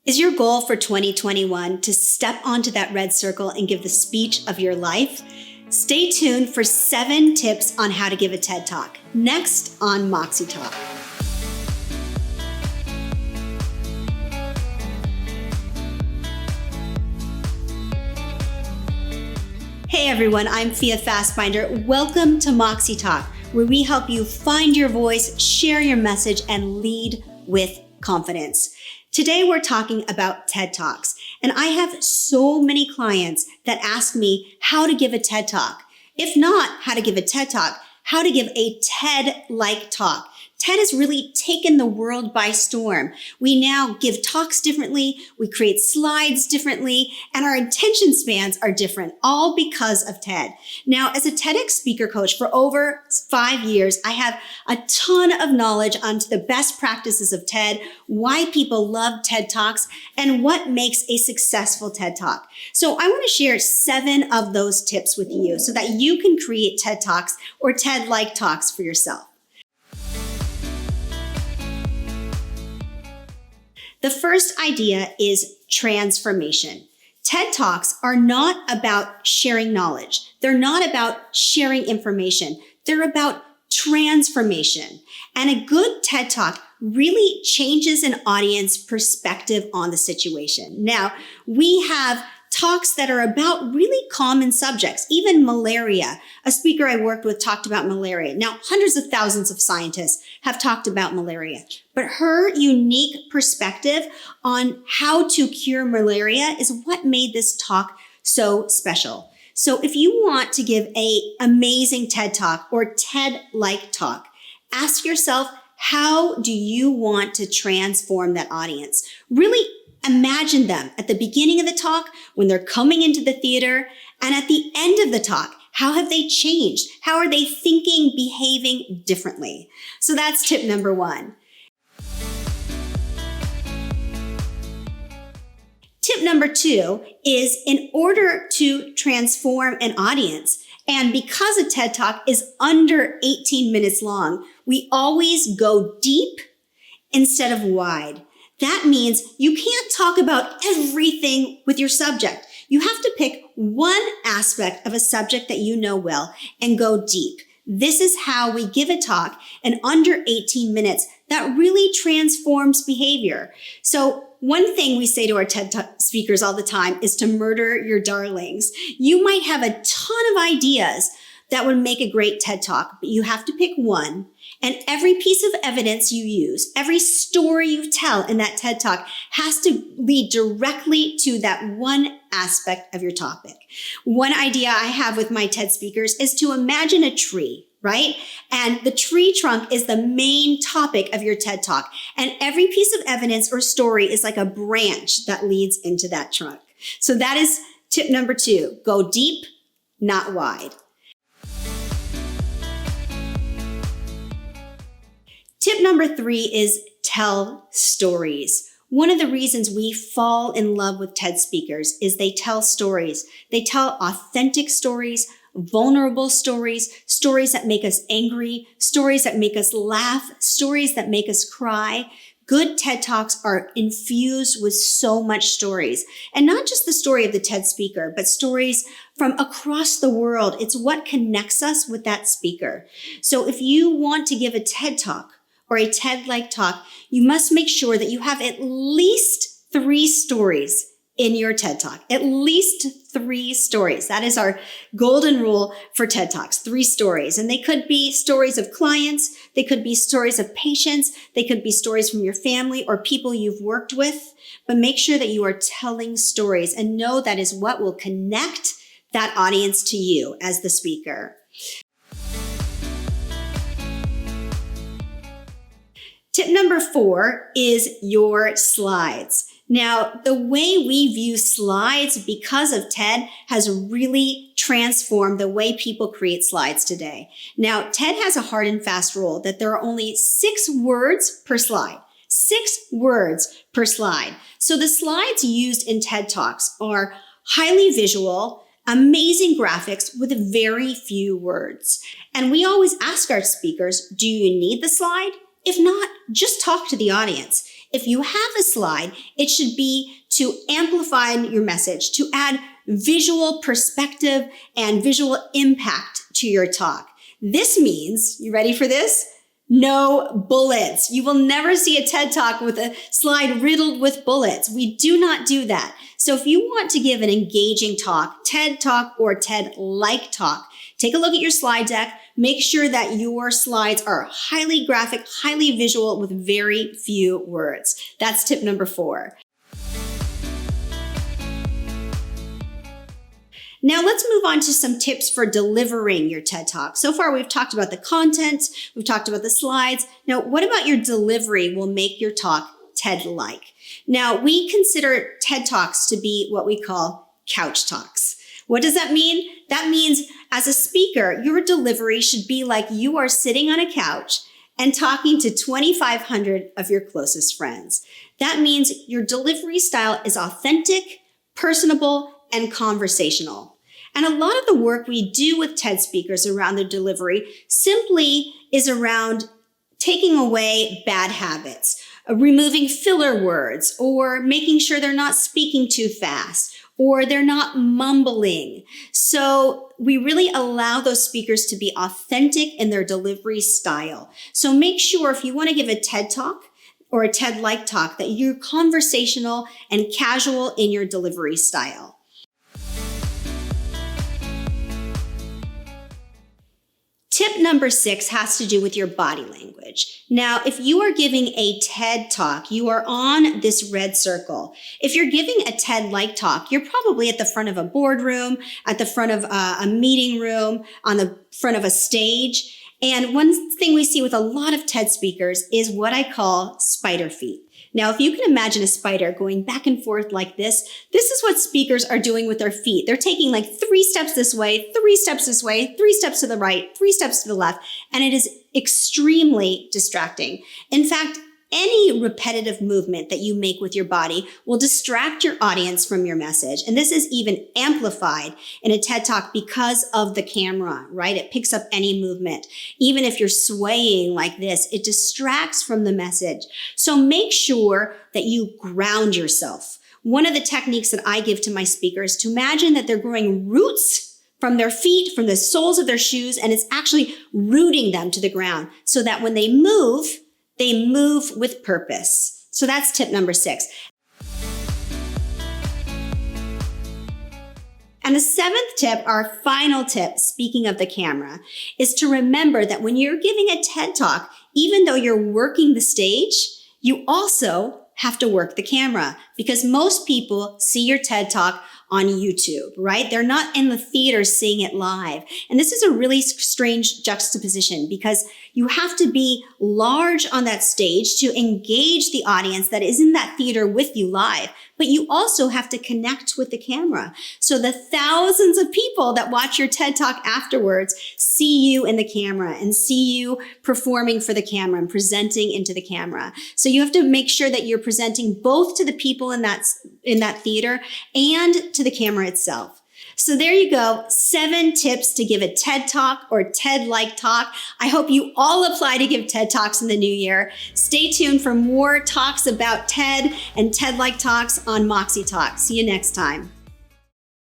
Is your goal for 2021 to step onto that red circle and give the speech of your life? Stay tuned for 7 tips on how to give a TED Talk, next on Moxie Talk. Hey everyone, I'm Fia Fasbinder. Welcome to Moxie Talk, where we help you find your voice, share your message, and lead with confidence. Today we're talking about TED Talks, and I have so many clients that ask me how to give a TED Talk. If not how to give a TED Talk, how to give a TED-like talk. TED has really taken the world by storm. We now give talks differently, we create slides differently, and our attention spans are different, all because of TED. Now, as a TEDx speaker coach for over 5 years, I have a ton of knowledge onto the best practices of TED, why people love TED Talks, and what makes a successful TED Talk. So I want to share 7 of those tips with you so that you can create TED Talks or TED-like talks for yourself. The first idea is transformation. TED Talks are not about sharing knowledge. They're not about sharing information. They're about transformation. And a good TED Talk really changes an audience perspective on the situation. Now, we have talks that are about really common subjects, even malaria. A speaker I worked with talked about malaria. Now, hundreds of thousands of scientists have talked about malaria, but her unique perspective on how to cure malaria is what made this talk so special. So if you want to give an amazing TED Talk or TED-like talk, ask yourself, how do you want to transform that audience? Really imagine them at the beginning of the talk, when they're coming into the theater, and at the end of the talk. How have they changed? How are they thinking, behaving differently? So that's tip number 1. Tip number 2 is, in order to transform an audience, and because a TED Talk is under 18 minutes long, we always go deep instead of wide. That means you can't talk about everything with your subject. You have to pick one aspect of a subject that you know well and go deep. This is how we give a talk in under 18 minutes that really transforms behavior. So one thing we say to our TED Talk speakers all the time is to murder your darlings. You might have a ton of ideas that would make a great TED Talk, but you have to pick one. And every piece of evidence you use, every story you tell in that TED Talk has to lead directly to that one aspect of your topic. One idea I have with my TED speakers is to imagine a tree, right? And the tree trunk is the main topic of your TED Talk. And every piece of evidence or story is like a branch that leads into that trunk. So that is tip number 2. Go deep, not wide. Tip number 3 is tell stories. One of the reasons we fall in love with TED speakers is they tell stories. They tell authentic stories, vulnerable stories, stories that make us angry, stories that make us laugh, stories that make us cry. Good TED Talks are infused with so much stories. And not just the story of the TED speaker, but stories from across the world. It's what connects us with that speaker. So if you want to give a TED Talk, or a TED-like talk, you must make sure that you have at least 3 stories in your TED Talk. At least 3 stories. That is our golden rule for TED Talks, 3 stories. And they could be stories of clients, they could be stories of patients, they could be stories from your family or people you've worked with. But make sure that you are telling stories and know that is what will connect that audience to you as the speaker. Tip number 4 is your slides. Now, the way we view slides because of TED has really transformed the way people create slides today. Now, TED has a hard and fast rule that there are only 6 words per slide. 6 words per slide. So the slides used in TED Talks are highly visual, amazing graphics with very few words. And we always ask our speakers, do you need the slide? If not, just talk to the audience. If you have a slide, it should be to amplify your message, to add visual perspective and visual impact to your talk. This means, you ready for this? No bullets. You will never see a TED Talk with a slide riddled with bullets. We do not do that. So if you want to give an engaging talk, TED Talk or TED-like talk, take a look at your slide deck. Make sure that your slides are highly graphic, highly visual with very few words. That's tip number 4. Now let's move on to some tips for delivering your TED Talk. So far, we've talked about the content, we've talked about the slides. Now, what about your delivery will make your talk TED-like? Now, we consider TED Talks to be what we call couch talks. What does that mean? That means as a speaker, your delivery should be like you are sitting on a couch and talking to 2,500 of your closest friends. That means your delivery style is authentic, personable, and conversational. And a lot of the work we do with TED speakers around their delivery simply is around taking away bad habits, removing filler words, or making sure they're not speaking too fast, or they're not mumbling. So we really allow those speakers to be authentic in their delivery style. So make sure if you want to give a TED Talk or a TED-like talk that you're conversational and casual in your delivery style. Tip number 6 has to do with your body language. Now, if you are giving a TED Talk, you are on this red circle. If you're giving a TED-like talk, you're probably at the front of a boardroom, at the front of a meeting room, on the front of a stage. And one thing we see with a lot of TED speakers is what I call spider feet. Now, if you can imagine a spider going back and forth like this is what speakers are doing with their feet. They're taking like 3 steps this way, 3 steps this way, 3 steps to the right, 3 steps to the left, and it is extremely distracting. In fact, any repetitive movement that you make with your body will distract your audience from your message. And this is even amplified in a TED Talk because of the camera, right? It picks up any movement. Even if you're swaying like this, it distracts from the message. So make sure that you ground yourself. One of the techniques that I give to my speakers is to imagine that they're growing roots from their feet, from the soles of their shoes, and it's actually rooting them to the ground so that when they move with purpose. So that's tip number 6. And the 7th tip, our final tip, speaking of the camera, is to remember that when you're giving a TED Talk, even though you're working the stage, you also have to work the camera because most people see your TED Talk on YouTube, right? They're not in the theater seeing it live. And this is a really strange juxtaposition because you have to be large on that stage to engage the audience that is in that theater with you live, but you also have to connect with the camera. So the thousands of people that watch your TED Talk afterwards see you in the camera and see you performing for the camera and presenting into the camera. So you have to make sure that you're presenting both to the people in that theater and to the camera itself. So there you go, 7 tips to give a TED Talk or TED-like talk. I hope you all apply to give TED Talks in the new year. Stay tuned for more talks about TED and TED-like talks on Moxie Talk. See you next time.